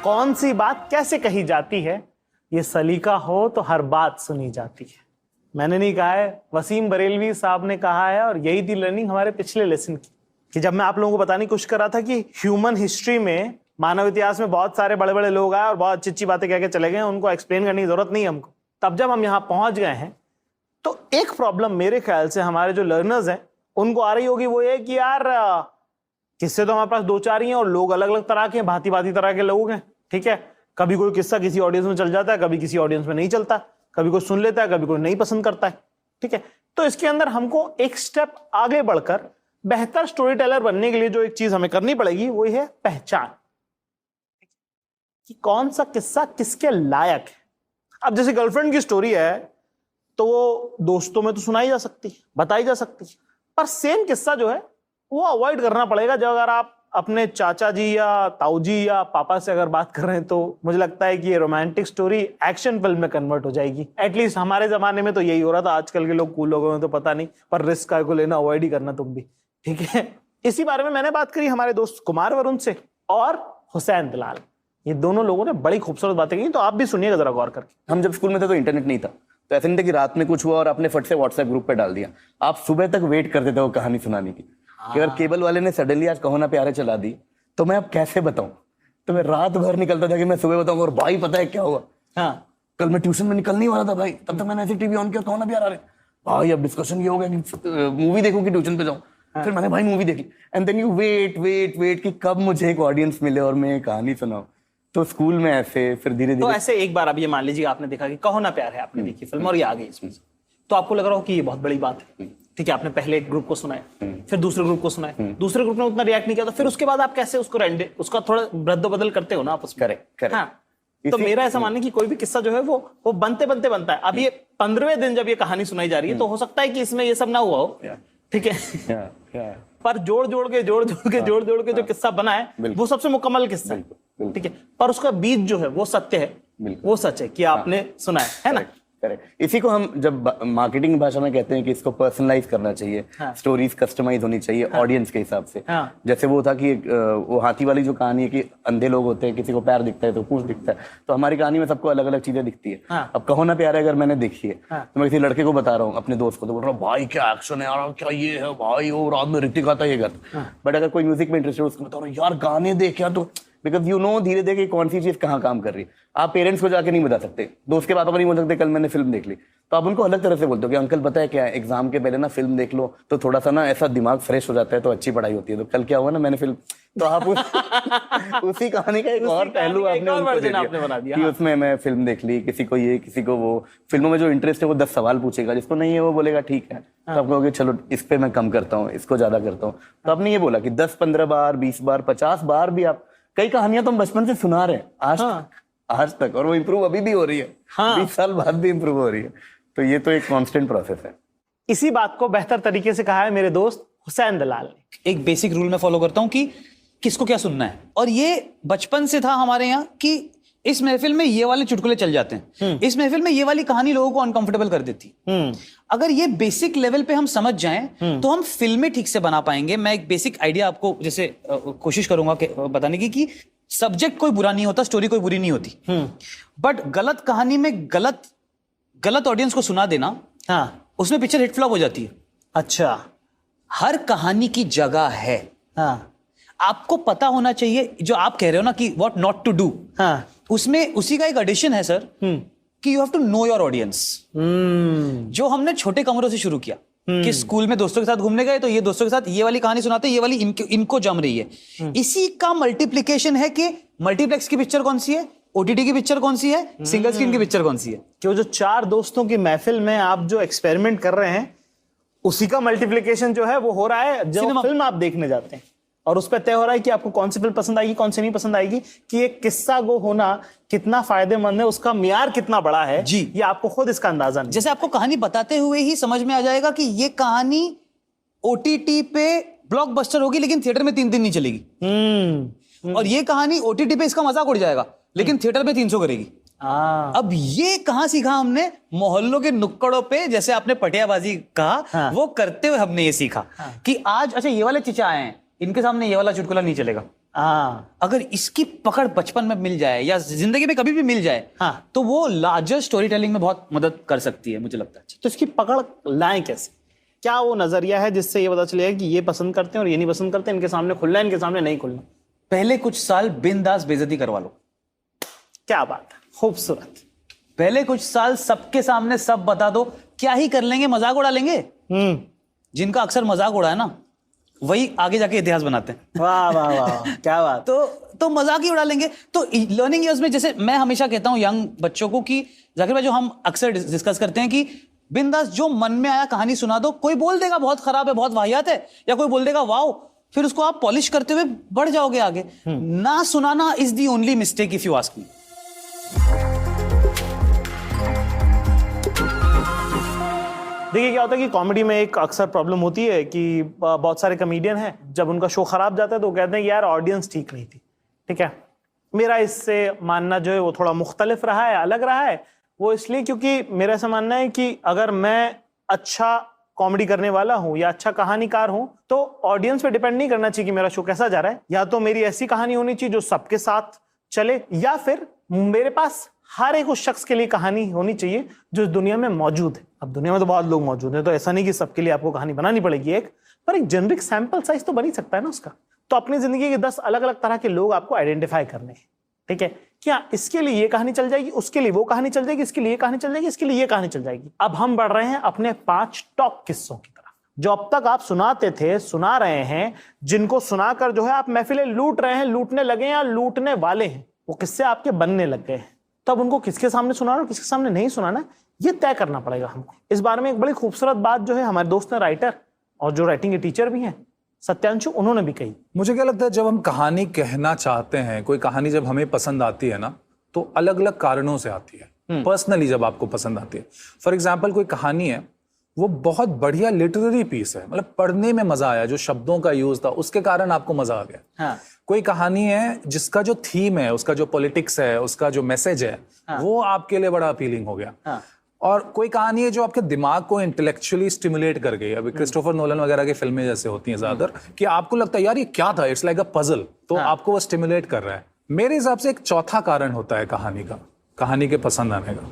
कौन सी बात कैसे कही जाती है, ये सलीका हो तो हर बात सुनी जाती है। मैंने नहीं कहा है, वसीम बरेलवी साहब ने कहा है, और यही थी लर्निंग हमारे पिछले लेसन की, कि जब मैं आप लोगों को बताने की कोशिश कर रहा था कि ह्यूमन हिस्ट्री में, मानव इतिहास में बहुत सारे बड़े बड़े लोग आए और बहुत अच्छी अच्छी बातें कह के चले गए, उनको एक्सप्लेन करने की जरूरत नहीं हमको। तब जब हम यहाँ पहुंच गए हैं तो एक प्रॉब्लम मेरे ख्याल से हमारे जो लर्नर्स हैं उनको आ रही होगी, वो ये कि यार किस्से तो हमारे पास दो चार ही हैं और लोग अलग अलग तरह के हैं, भांति भांति तरह के लोग हैं, ठीक है। कभी कोई किस्सा किसी ऑडियंस में चल जाता है, कभी किसी ऑडियंस में नहीं चलता, कभी कोई सुन लेता है, कभी कोई नहीं पसंद करता है, ठीक है। तो इसके अंदर हमको एक स्टेप आगे बढ़कर बेहतर स्टोरी टेलर बनने के लिए जो एक चीज हमें करनी पड़ेगी वो है पहचान, कि कौन सा किस्सा किसके लायक है। अब जैसे गर्लफ्रेंड की स्टोरी है तो वो दोस्तों में तो सुनाई जा सकती है, बताई जा सकती है, पर सेम किस्सा जो है वो अवॉइड करना पड़ेगा। जब अगर आप अपने चाचा जी या ताऊ जी या पापा से अगर बात कर रहे हैं तो मुझे लगता है कि ये रोमांटिक स्टोरी एक्शन फिल्म में कन्वर्ट हो जाएगी। एटलीस्ट हमारे जमाने में तो यही हो रहा था, आजकल के लोग कूल हो गए तो पता नहीं, पर रिस्क को लेना अवॉइड ही करना तुम भी, ठीक है। इसी बारे में मैंने बात करी हमारे दोस्त कुमार वरुण से और हुसैन दलाल, ये दोनों लोगों ने बड़ी खूबसूरत बातें की, तो आप भी सुनिएगा जरा गौर करके। हम जब स्कूल में थे तो इंटरनेट नहीं था, तो ऐसे नहीं था कि रात में कुछ हुआ और आपने फट से व्हाट्सएप ग्रुप पे डाल दिया। आप सुबह तक वेट करते थे वो कहानी सुनाने की, कि अगर केबल वाले ने सडनली आज कहो ना प्यारे चला दी तो मैं अब कैसे बताऊं। तो मैं रात भर निकलता था कि मैं सुबह बताऊंगा, और भाई पता है क्या हुआ, हाँ कल मैं ट्यूशन में निकलने वाला था भाई, तब तक मैंने ऐसे टीवी ऑन किया, कहो ना प्यार आ रहे भाई, अब डिस्कशन ये हो गया कि मूवी देखूं कि ट्यूशन पे जाऊं। फिर मैंने भाई मूवी देख ली, and then you wait wait wait कि कब मुझे एक ऑडियंस मिले और मैं कहानी सुनाऊं। तो स्कूल में ऐसे, फिर धीरे धीरे तो ऐसे एक बार अब ये मान लीजिए आपने देखा कि कहो ना प्यार है, आपने देखी फिल्म और ये आ गई इसमें, तो आपको लग रहा हो कि ये बहुत बड़ी बात है, ठीक है। आपने पहले एक ग्रुप को सुनाया, फिर दूसरे ग्रुप को सुनाया, दूसरे ग्रुप ने उतना रिएक्ट नहीं किया, तो फिर उसके बाद आप कैसे उसका थोड़ा रद्द बदल करते हो ना आप उसमें। करेक्ट। हाँ, तो मेरा ऐसा मानना है कि कोई भी किस्सा जो है वो बनते बनते बनता है। अब ये 15वें दिन जब ये कहानी सुनाई जा रही है तो हो सकता है कि इसमें ये सब ना हुआ हो, ठीक है, पर जोड़ जोड़ के जो किस्सा बना है वो सबसे मुकम्मल किस्सा है, ठीक है। पर उसका बीज जो है वो सत्य है, वो सच है कि आपने सुना है ना। करेक्ट। इसी को हम जब मार्केटिंग भाषा में कहते हैं कि इसको पर्सनलाइज करना चाहिए, स्टोरीज कस्टमाइज होनी चाहिए ऑडियंस के हिसाब से। जैसे वो था कि वो हाथी वाली जो कहानी है कि अंधे लोग होते हैं, किसी को पैर दिखता है तो पूंछ दिखता है, तो हमारी कहानी में सबको अलग अलग चीजें दिखती है। अब कहो ना प्यार है अगर मैंने देखी है तो मैं किसी लड़के को बता रहा हूँ, अपने दोस्त को, तो बोल रहा हूँ भाई क्या एक्शन है यार, क्या ये है भाई, वो रात में ऋतिक आता है ये करता। बट अगर कोई म्यूजिक में इंटरेस्टेड उसको बता रहा हूँ यार गाने देख यार, तो बिकॉज यू नो धीरे धीरे कौन सी चीज कहाँ काम कर रही है। आप पेरेंट्स को जाके नहीं बता सकते, दोस्त के पापा को नहीं बोल सकते कल मैंने फिल्म देख ली, तो आप उनको अलग तरह से बोलते हो कि अंकल पता है क्या है, एग्जाम के पहले ना फिल्म देख लो तो थोड़ा सा ना ऐसा दिमाग फ्रेश हो जाता है, तो अच्छी पढ़ाई होती है। तो कल क्या हुआ ना, मैंने फिल्म, तो आप उसी कहानी का एक और पहलू आपने बना दिया कि उसमें मैं फिल्म देख ली, किसी को ये किसी को वो। फिल्मों में जो इंटरेस्ट है वो 10 सवाल पूछेगा, जिसको नहीं है वो बोलेगा ठीक है, तो आप कहोगे चलो इस पे मैं कम करता हूँ, इसको ज्यादा करता हूँ। तो आपने ये बोला कि 10-15 बार 20 बार 50 बार भी आप, कई कहानियां तो हम बचपन से सुना रहे हैं आज तक, और वो इम्प्रूव अभी भी हो रही है, 20 साल बाद भी इम्प्रूव हो रही है। तो ये तो एक कांस्टेंट प्रोसेस है। इसी बात को बेहतर तरीके से कहा है मेरे दोस्त हुसैन दलाल ने। एक बेसिक रूल मैं फॉलो करता हूं कि किसको क्या सुनना है, और ये बचपन से था हमारे यहाँ कि इस महफिल में ये वाले चुटकुले चल जाते हैं, इस महफिल में ये वाली कहानी लोगों को अनकंफर्टेबल कर देती। अगर ये बेसिक लेवल पे हम समझ जाएं तो हम फिल्में ठीक से बना पाएंगे। मैं एक बेसिक आइडिया आपको जैसे कोशिश करूंगा बताने की कि सब्जेक्ट कोई बुरा नहीं होता, स्टोरी कोई बुरी नहीं होती, बट गलत कहानी में गलत ऑडियंस को सुना देना, उसमें पिक्चर हिट फ्लॉप हो जाती है। अच्छा, हर कहानी की जगह है, आपको पता होना चाहिए। जो आप कह रहे हो ना कि व्हाट नॉट टू डू, उसमें उसी का एक एडिशन है सर, कि you have to know your audience. जो हमने छोटे कमरों से शुरू किया कि स्कूल में दोस्तों के साथ घूमने गए तो ये दोस्तों के साथ ये वाली कहानी सुनाते, ये वाली इनको जम रही है। इसी का मल्टीप्लिकेशन है कि मल्टीप्लेक्स की पिक्चर कौन सी है, ओटीटी की पिक्चर कौन सी है, सिंगल स्क्रीन की पिक्चर कौन सी है। कि जो 4 दोस्तों की महफिल में आप जो एक्सपेरिमेंट कर रहे हैं उसी का मल्टीप्लिकेशन जो है वो हो रहा है जब फिल्म आप देखने जाते हैं, और उस पर तय हो रहा है कि आपको कौन सी फिल्म पसंद आएगी, कौन सी नहीं पसंद आएगी, कि एक किस्सा गो होना कितना फायदेमंद है, उसका मियार कितना बड़ा है जी, ये आपको खुद इसका अंदाजा नहीं। जैसे आपको कहानी बताते हुए ही समझ में आ जाएगा कि ये कहानी ओटीटी पे ब्लॉकबस्टर होगी लेकिन थिएटर में 3 दिन नहीं चलेगी, और ये कहानी ओटीटी पे इसका मजाक उड़ जाएगा लेकिन थिएटर में 300 करेगी। अब ये कहां सीखा हमने, मोहल्लों के नुक्कड़ों पे, जैसे आपने पटियाबाजी कहा, वो करते हुए हमने ये सीखा कि आज अच्छा ये वाले चिचा आए हैं, इनके सामने ये वाला चुटकुला नहीं चलेगा, हाँ, अगर इसकी पकड़ बचपन में मिल जाए या जिंदगी में कभी भी मिल जाए, हाँ, तो वो लार्जर स्टोरी टेलिंग में बहुत मदद कर सकती है, मुझे लगता है। तो इसकी पकड़ लाएं कैसे? क्या वो नजरिया है जिससे ये पता चलेगा कि ये पसंद करते हैं और ये नहीं पसंद करते, इनके सामने खुलना है, इनके सामने नहीं खुलना? पहले कुछ साल बिंदास बेइज्जती करवा लो। क्या बात है, खूबसूरत। पहले कुछ साल सबके सामने सब बता दो, क्या ही कर लेंगे, मजाक उड़ा लेंगे। जिनका अक्सर मजाक उड़ा है ना, वही आगे जाके इतिहास बनाते हैं। वाह वाह वाह, क्या बात। तो मजाक ही उड़ा लेंगे। तो लर्निंग ईयर्स में, जैसे मैं हमेशा कहता हूँ यंग बच्चों को कि जाकिर भाई, जो हम अक्सर डिस्कस करते हैं कि बिंदास जो मन में आया कहानी सुना दो। कोई बोल देगा बहुत खराब है, बहुत वाहियात है, या कोई बोल देगा वाओ, फिर उसको आप पॉलिश करते हुए बढ़ जाओगे आगे। ना सुनाना is the only mistake if you ask me. देखिए क्या होता है कि कॉमेडी में एक अक्सर प्रॉब्लम होती है कि बहुत सारे कॉमेडियन हैं, जब उनका शो खराब जाता है तो वो कहते हैं यार ऑडियंस ठीक नहीं थी। ठीक है, मेरा इससे मानना जो है वो थोड़ा मुख्तलिफ रहा है, अलग रहा है। वो इसलिए क्योंकि मेरा ऐसा मानना है कि अगर मैं अच्छा कॉमेडी करने वाला हूं या अच्छा कहानीकार हूं तो ऑडियंस पे डिपेंड नहीं करना चाहिए कि मेरा शो कैसा जा रहा है। या तो मेरी ऐसी कहानी होनी चाहिए जो सबके साथ चले, या फिर मेरे पास हर एक उस शख्स के लिए कहानी होनी चाहिए जो इस दुनिया में मौजूद है। अब दुनिया में तो बहुत लोग मौजूद हैं, तो ऐसा नहीं कि सबके लिए आपको कहानी बनानी पड़ेगी एक, पर एक जेनरिक सैंपल साइज तो बन ही सकता है ना उसका। तो अपनी जिंदगी के 10 अलग अलग तरह के लोग आपको आइडेंटिफाई करने हैं। ठीक है, क्या इसके लिए ये कहानी चल जाएगी, उसके लिए वो कहानी चल जाएगी, इसके लिए ये कहानी चल जाएगी, इसके लिए ये कहानी चल जाएगी। अब हम बढ़ रहे हैं अपने 5 टॉप किस्सों की तरफ, जो अब तक आप सुनाते थे, सुना रहे हैं, जिनको सुनाकर जो है आप महफिलें लूट रहे हैं, लूटने लगे हैं या लूटने वाले हैं। वो किस्से आपके बनने लग गए हैं। तब उनको किसके सामने सुनाना और किसके सामने नहीं सुनाना, ये तय करना पड़ेगा हमको। इस बारे में एक बड़ी खूबसूरत बात जो है हमारे दोस्त ने, राइटर और जो राइटिंग के टीचर भी हैं, सत्यांशु, उन्होंने भी कही। मुझे क्या लगता है, जब हम कहानी कहना चाहते हैं, कोई कहानी जब हमें पसंद आती है ना, तो अलग अलग कारणों से आती है। पर्सनली जब आपको पसंद आती है, फॉर एग्जाम्पल कोई कहानी है, वो बहुत बढ़िया लिटरेरी पीस है, मतलब पढ़ने में मजा आया, जो शब्दों का यूज था उसके कारण आपको मजा आ गया। हाँ। कोई कहानी है जिसका जो थीम है, उसका जो पॉलिटिक्स है, उसका जो मैसेज है, वो आपके लिए बड़ा अपीलिंग हो गया। हाँ। और कोई कहानी है जो आपके दिमाग को इंटेलेक्चुअली स्टिमुलेट कर गई। अभी क्रिस्टोफर नोलन वगैरह की फिल्में जैसे होती हैं ज्यादातर, कि आपको लगता है यार ये क्या था, इट्स लाइक अ पजल, तो आपको वो स्टिमुलेट कर रहा है। मेरे हिसाब से एक चौथा कारण होता है कहानी का, कहानी के पसंद आने का,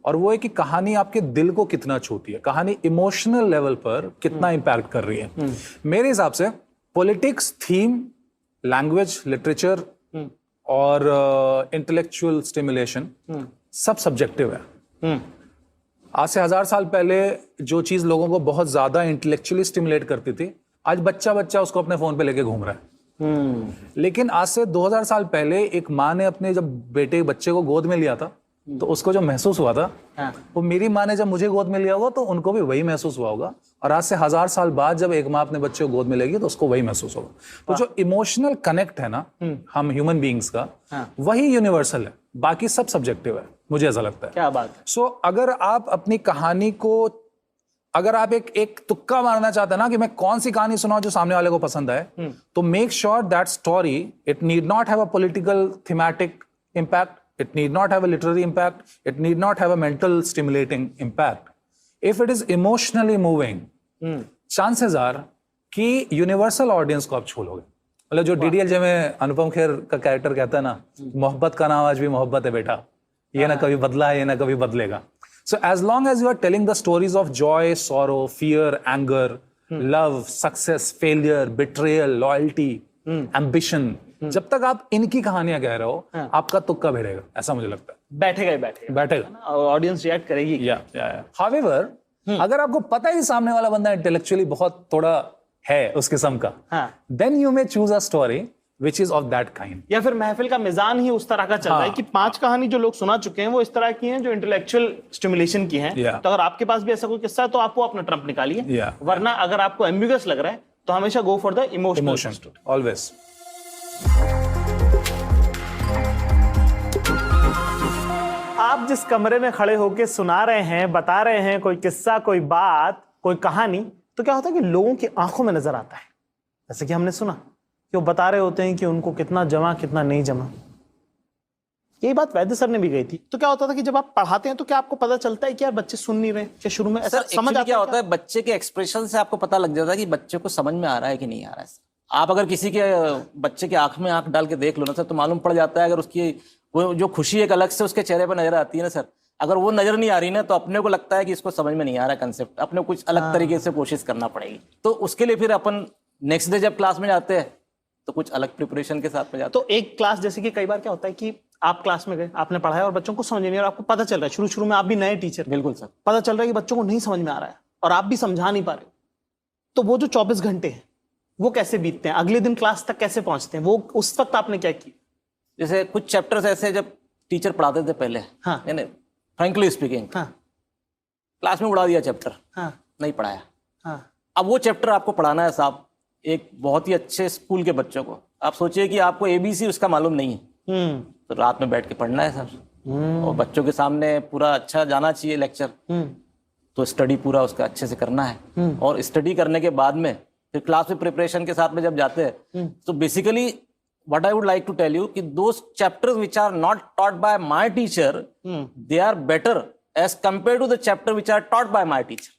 और वो है कि कहानी आपके दिल को कितना छूती है, कहानी इमोशनल लेवल पर कितना इम्पैक्ट कर रही है। मेरे हिसाब से पॉलिटिक्स, थीम, लैंग्वेज, लिटरेचर और इंटेलेक्चुअल स्टिमुलेशन सब सब्जेक्टिव है। आज से 1000 साल पहले जो चीज लोगों को बहुत ज्यादा इंटेलेक्चुअली स्टिमुलेट करती थी, आज बच्चा बच्चा उसको अपने फोन पे लेके घूम रहा है। लेकिन आज से 2000 साल पहले एक माँ ने अपने जब बच्चे को गोद में लिया था, तो उसको जो महसूस हुआ था, वो मेरी माँ ने जब मुझे गोद में लिया होगा तो उनको भी वही महसूस हुआ होगा। और आज से 1000 साल बाद जब एक माँ अपने बच्चे को गोद में लेगी तो उसको वही महसूस होगा। तो जो इमोशनल कनेक्ट है ना हम ह्यूमन बीइंग्स का, वही यूनिवर्सल है, बाकी सब सब्जेक्टिव है, मुझे ऐसा लगता है। क्या बात है। सो अगर आप अपनी कहानी को, अगर आप एक तुक्का मारना चाहते हैं ना कि मैं कौन सी कहानी सुनाऊं जो सामने वाले को पसंद आए, तो make sure that story, it need not have a political thematic impact, it need not have a literary impact, it need not have a mental stimulating impact. If it is emotionally moving, chances are कि universal audience को आप छू लोगे। मतलब जो DDLJ में अनुपम खेर का character कहता है ना, मोहब्बत का नाम आज भी मोहब्बत है बेटा, ये ना कभी बदला है, ये ना कभी बदलेगा। So as long as you are telling the stories of joy, sorrow, fear, anger, love, success, failure, betrayal, loyalty, ambition, जब तक आप इनकी कहानियां कह रहे हो, आपका तुक्का भिड़ेगा, ऐसा मुझे लगता है। बैठेगा ही बैठेगा, ऑडियंस रिएक्ट करेगी। However, अगर आपको पता ही सामने वाला बंदा इंटेलेक्चुअली बहुत थोड़ा है उस किस्म का, then you may choose a story which is of that kind. या फिर महफिल का मिजान ही उस तरह का चल रहा है कि 5 कहानी जो लोग सुना चुके हैं वो इस तरह की हैं जो इंटेलेक्चुअल स्टिमुलेशन की हैं। तो अगर आपके पास भी ऐसा कोई किस्सा है तो आप वो अपना ट्रम्प निकालिए, वरना अगर आपको एम्बिगस लग रहा है तो हमेशा go for the emotion, always. आप जिस कमरे में खड़े होकर सुना रहे हैं, बता रहे हैं कोई किस्सा, कोई बात, कोई कहानी, तो क्या होता है कि लोगों की आंखों में नजर आता है। जैसे कि हमने सुना कि वो बता रहे होते हैं कि उनको कितना जमा कितना नहीं जमा। यही बात वैद्य सर ने भी कही थी। तो क्या होता था कि जब आप पढ़ाते हैं तो क्या आपको पता चलता है कि यार बच्चे सुन नहीं रहे, क्या शुरू में ऐसा समझ आता क्या होता है, बच्चे के एक्सप्रेशन से आपको पता लग जाता है कि बच्चे को समझ में आ रहा है कि नहीं आ रहा है। आप अगर किसी के बच्चे के आंख में आंख डाल के देख लो ना सर, तो मालूम पड़ जाता है, अगर उसकी वो जो खुशी एक अलग से उसके चेहरे पर नजर आती है ना सर, अगर वो नजर नहीं आ रही ना, तो अपने को लगता है कि इसको समझ में नहीं आ रहा कंसेप्ट, अपने को कुछ अलग तरीके से कोशिश करना पड़ेगी। तो उसके लिए फिर अपन नेक्स्ट डे जब क्लास में जाते हैं तो कुछ अलग प्रिपरेशन के साथ में जाते तो एक क्लास, जैसे कि कई बार क्या होता है कि आप क्लास में गए, आपने पढ़ाया और बच्चों को समझ नहीं, और आपको पता चल रहा है शुरू शुरू में, आप भी नए टीचर, बिल्कुल सर, पता चल रहा है कि बच्चों को नहीं समझ में आ रहा है और आप भी समझा नहीं पा रहे, तो वो जो 24 घंटे हैं वो कैसे बीतते हैं, अगले दिन क्लास तक कैसे पहुंचते हैं, वो उस वक्त आपने क्या किया? जैसे कुछ चैप्टर्स ऐसे जब टीचर पढ़ाते थे पहले, हाँ, यानी फ्रैंकली स्पीकिंग, हाँ, क्लास में उड़ा दिया चैप्टर, हाँ, नहीं पढ़ाया। हाँ, अब वो चैप्टर आपको पढ़ाना है साहब एक बहुत ही अच्छे स्कूल के बच्चों को, आप सोचिए कि आपको ABC उसका मालूम नहीं है, तो रात में बैठ के पढ़ना है सर, और बच्चों के सामने पूरा अच्छा जाना चाहिए लेक्चर, तो स्टडी पूरा उसका अच्छे से करना है, और स्टडी करने के बाद में फिर क्लास में प्रिपरेशन के साथ में जब जाते हैं, तो basically what I would like to tell you कि those chapters which are not taught by my teacher, they are better as compare to the chapter which are taught by my teacher.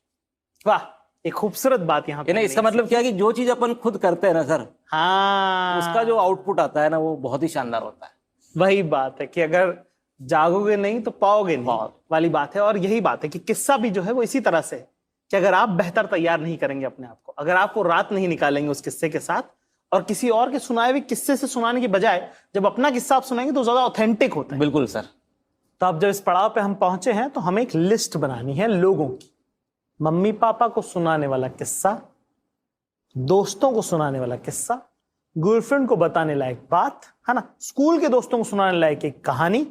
वाह, एक खूबसूरत बात यहाँ पे। इसका मतलब क्या है कि जो चीज अपन खुद करते हैं ना सर, हाँ, उसका जो आउटपुट आता है ना, वो बहुत ही शानदार होता है। वही बात है कि अगर जागोगे नहीं तो पाओगे नहीं वाली बात है। और यही बात है कि किस्सा भी जो है वो इसी तरह से है कि अगर आप बेहतर तैयार नहीं करेंगे अपने आप को, अगर आप वो रात नहीं निकालेंगे उस किस्से के साथ, और किसी और के सुनाए हुए किस्से से सुनाने की बजाय जब अपना किस्सा आप सुनाएंगे तो ज्यादा ऑथेंटिक होता है। बिल्कुल सर। तो अब जब इस पड़ाव पे हम पहुंचे हैं तो हमें एक लिस्ट बनानी है लोगों की। मम्मी पापा को सुनाने वाला किस्सा, दोस्तों को सुनाने वाला किस्सा, गर्लफ्रेंड को बताने लायक बात, है ना, स्कूल के दोस्तों को सुनाने लायक एक कहानी,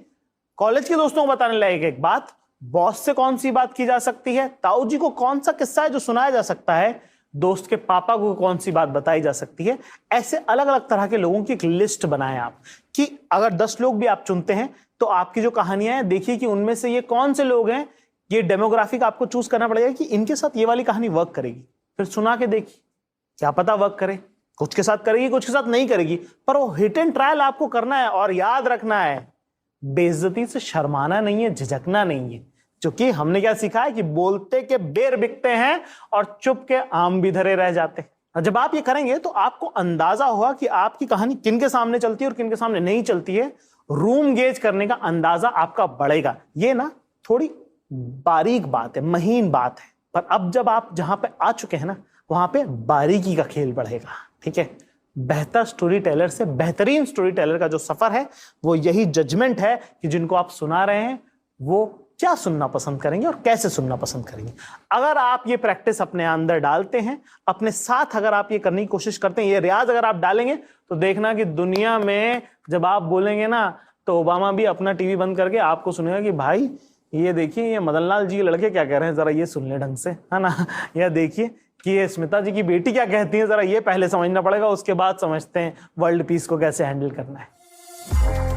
कॉलेज के दोस्तों को बताने लायक एक बात, बॉस से कौन सी बात की जा सकती है, ताऊ जी को कौन सा किस्सा है जो सुनाया जा सकता है, दोस्त के पापा को कौन सी बात बताई जा सकती है। ऐसे अलग अलग तरह के लोगों की एक लिस्ट बनाएं आप, कि अगर 10 लोग भी आप चुनते हैं तो आपकी जो कहानियां हैं, देखिए कि उनमें से ये कौन से लोग हैं, ये डेमोग्राफिक आपको चूज करना पड़ेगा कि इनके साथ ये वाली कहानी वर्क करेगी। फिर सुना के देखिए, क्या पता वर्क करे, कुछ के साथ करेगी कुछ के साथ नहीं करेगी, पर वो हिट एंड ट्रायल आपको करना है। और याद रखना है, बेइज्जती से शर्माना नहीं है, झिझकना नहीं है, क्योंकि हमने क्या सीखा है कि बोलते के बेर बिकते हैं और चुप के आम भी धरे रह जाते हैं। और जब आप ये करेंगे तो आपको अंदाजा होगा कि आपकी कहानी किन के सामने चलती है और किन के सामने नहीं चलती है। रूम गेज करने का अंदाजा आपका बढ़ेगा। ये ना थोड़ी बारीक बात है, महीन बात है, पर अब जब आप जहां पे आ चुके हैं ना, वहां पे बारीकी का खेल बढ़ेगा। ठीक है, बेहतर स्टोरी टेलर से बेहतरीन स्टोरी टेलर का जो सफर है वो यही जजमेंट है कि जिनको आप सुना रहे हैं वो क्या सुनना पसंद करेंगे और कैसे सुनना पसंद करेंगे। अगर आप ये प्रैक्टिस अपने अंदर डालते हैं, अपने साथ अगर आप ये करने की कोशिश करते हैं, ये रियाज अगर आप डालेंगे, तो देखना कि दुनिया में जब आप बोलेंगे ना तो ओबामा भी अपना टीवी बंद करके आपको सुनेगा कि भाई ये देखिए ये मदन लाल जी के लड़के क्या कह रहे हैं, जरा ये सुन ले ढंग से, है ना, या देखिए कि ये स्मिता जी की बेटी क्या कहती है, जरा ये पहले समझना पड़ेगा, उसके बाद समझते हैं वर्ल्ड पीस को कैसे हैंडल करना है।